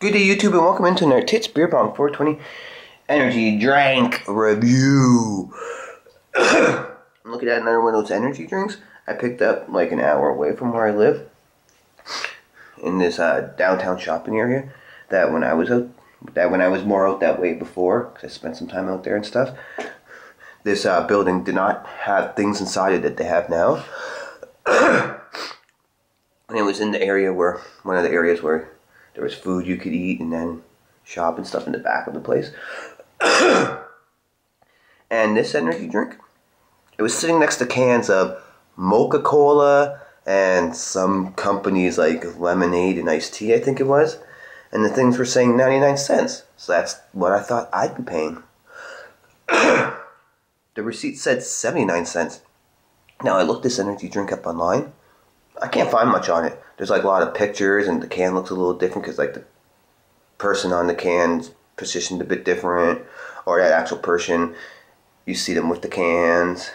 Good day, YouTube, and welcome into another Tits Beer Pong 420 energy drink review. I'm looking at another one of those energy drinks I picked up like an hour away from where I live in this downtown shopping area. That when I was more out that way before, because I spent some time out there and stuff. This building did not have things inside it that they have now, and it was in the area where one of the areas where there was food you could eat and then shop and stuff in the back of the place. And this energy drink, it was sitting next to cans of Mocha-Cola and some companies like lemonade and iced tea, I think it was. And the things were saying 99 cents. So that's what I thought I'd be paying. The receipt said 79 cents. Now I looked this energy drink up online. I can't find much on it. There's like a lot of pictures and the can looks a little different because like the person on the can's positioned a bit different, or that actual person, you see them with the cans.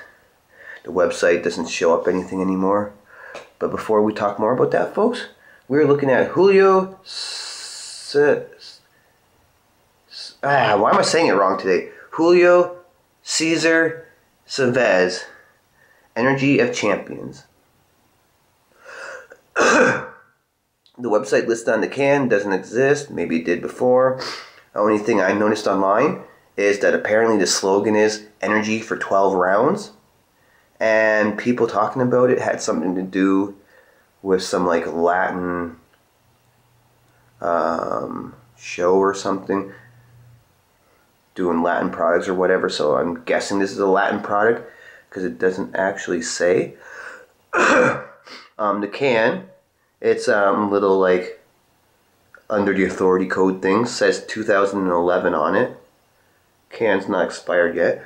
The website doesn't show up anything anymore. But before we talk more about that, folks, we're looking at Julio why am I saying it wrong today? Julio Cesar Chaves, Energy of Champions. The website listed on the can doesn't exist. Maybe it did before. The only thing I noticed online is that apparently the slogan is energy for 12 rounds. And people talking about it had something to do with some like Latin show or something. Doing Latin products or whatever. So I'm guessing this is a Latin product because it doesn't actually say. The can, it's little like under the authority code thing, says 2011 on it. Can's not expired yet.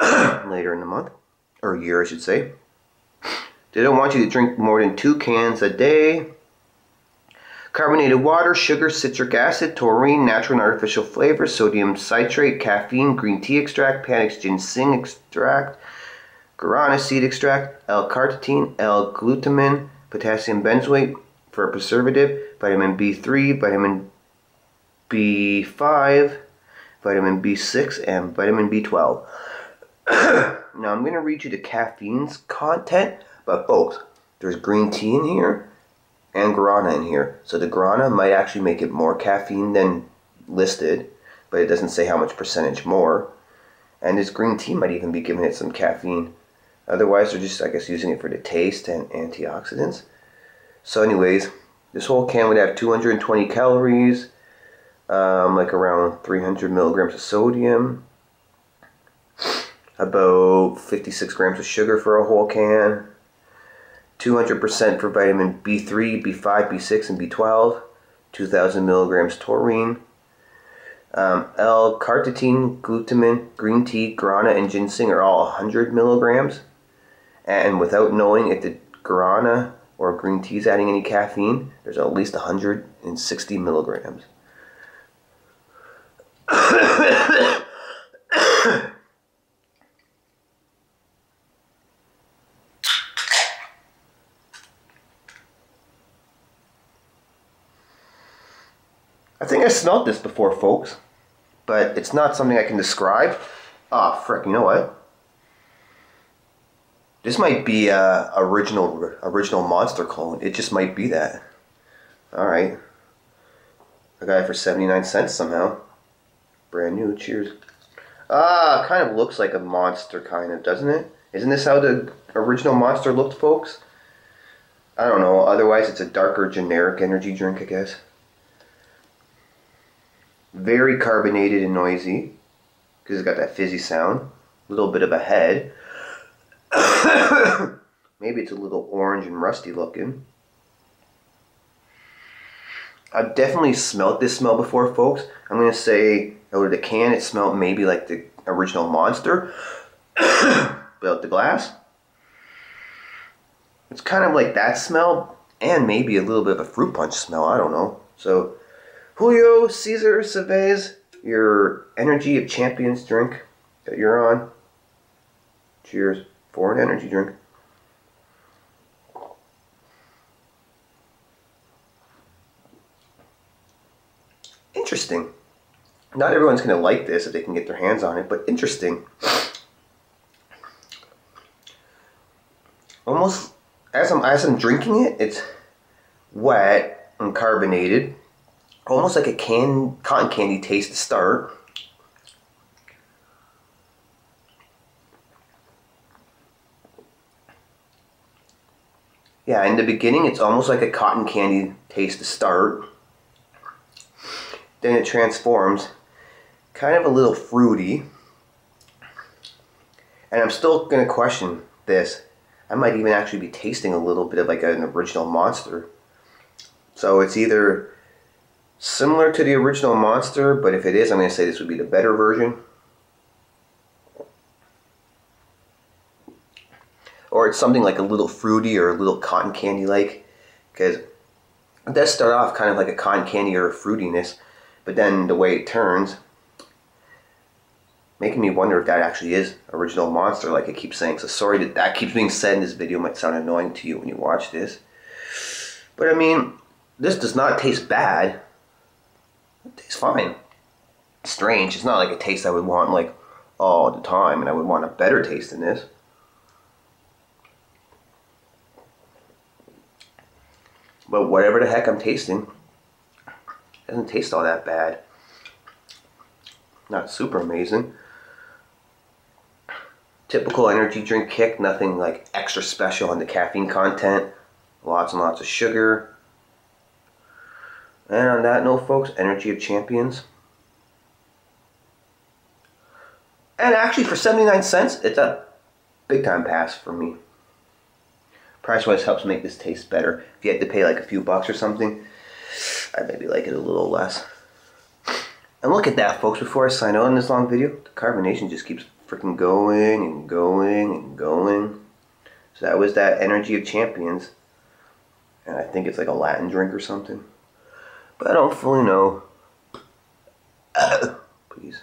Later in the month, or year I should say. They don't want you to drink more than 2 cans a day. Carbonated water, sugar, citric acid, taurine, natural and artificial flavors, sodium citrate, caffeine, green tea extract, panax ginseng extract, guarana seed extract, L-carnitine, L-glutamine, potassium benzoate for a preservative, vitamin B3, vitamin B5, vitamin B6, and vitamin B12. Now I'm going to read you the caffeine's content, but folks, there's green tea in here and guarana in here. So the guarana might actually make it more caffeine than listed, but it doesn't say how much percentage more. And this green tea might even be giving it some caffeine. Otherwise, they're just, I guess, using it for the taste and antioxidants. So anyways, this whole can would have 220 calories, like around 300 milligrams of sodium, about 56 grams of sugar for a whole can, 200% for vitamin B3, B5, B6, and B12, 2,000 milligrams taurine, L-carnitine, glutamine, green tea, guarana, and ginseng are all 100 milligrams. And without knowing if the guarana or green tea is adding any caffeine, there's at least 160 milligrams. I think I smelled this before, folks, but it's not something I can describe. Ah, frick, you know what? This might be a original Monster clone. It just might be that. Alright. I got it for 79 cents somehow. Brand new, cheers. Ah, kind of looks like a Monster, kind of, doesn't it? Isn't this how the original Monster looked, folks? I don't know, otherwise it's a darker generic energy drink, I guess. Very carbonated and noisy, because it's got that fizzy sound. A little bit of a head. Maybe it's a little orange and rusty looking. I've definitely smelled this smell before, folks. I'm going to say, out of the can, it smelled maybe like the original Monster. Out the glass. It's kind of like that smell, and maybe a little bit of a fruit punch smell, I don't know. So, Julio Cesar Chaves, your Energy of Champions drink that you're on. Cheers for an energy drink. interesting. Not everyone's going to like this if they can get their hands on it, but interesting. Almost, as I'm drinking it, it's wet and carbonated. Almost like a cotton candy taste to start. Yeah, in the beginning, it's almost like a cotton candy taste to start. Then it transforms, kind of a little fruity. And I'm still going to question this. I might even actually be tasting a little bit of like an original Monster. So it's either similar to the original Monster, but if it is, I'm going to say this would be the better version. Or it's something like a little fruity or a little cotton candy like. Because it does start off kind of like a cotton candy or a fruitiness, but then the way it turns, making me wonder if that actually is original Monster, like it keeps saying. So sorry that that keeps being said in this video. It might sound annoying to you when you watch this. But I mean, this does not taste bad. It tastes fine. It's strange. It's not like a taste I would want like all the time, and I would want a better taste than this. But whatever the heck I'm tasting, it doesn't taste all that bad. Not super amazing. Typical energy drink kick, nothing like extra special on the caffeine content. Lots and lots of sugar. And on that note, folks, Energy of Champions. And actually for 79 cents, it's a big time pass for me. Price-wise helps make this taste better. If you had to pay like a few bucks or something, I'd maybe like it a little less. And look at that, folks, before I sign out in this long video, the carbonation just keeps freaking going and going and going. So that was that Energy of Champions. And I think it's like a Latin drink or something. But I don't fully know. Please.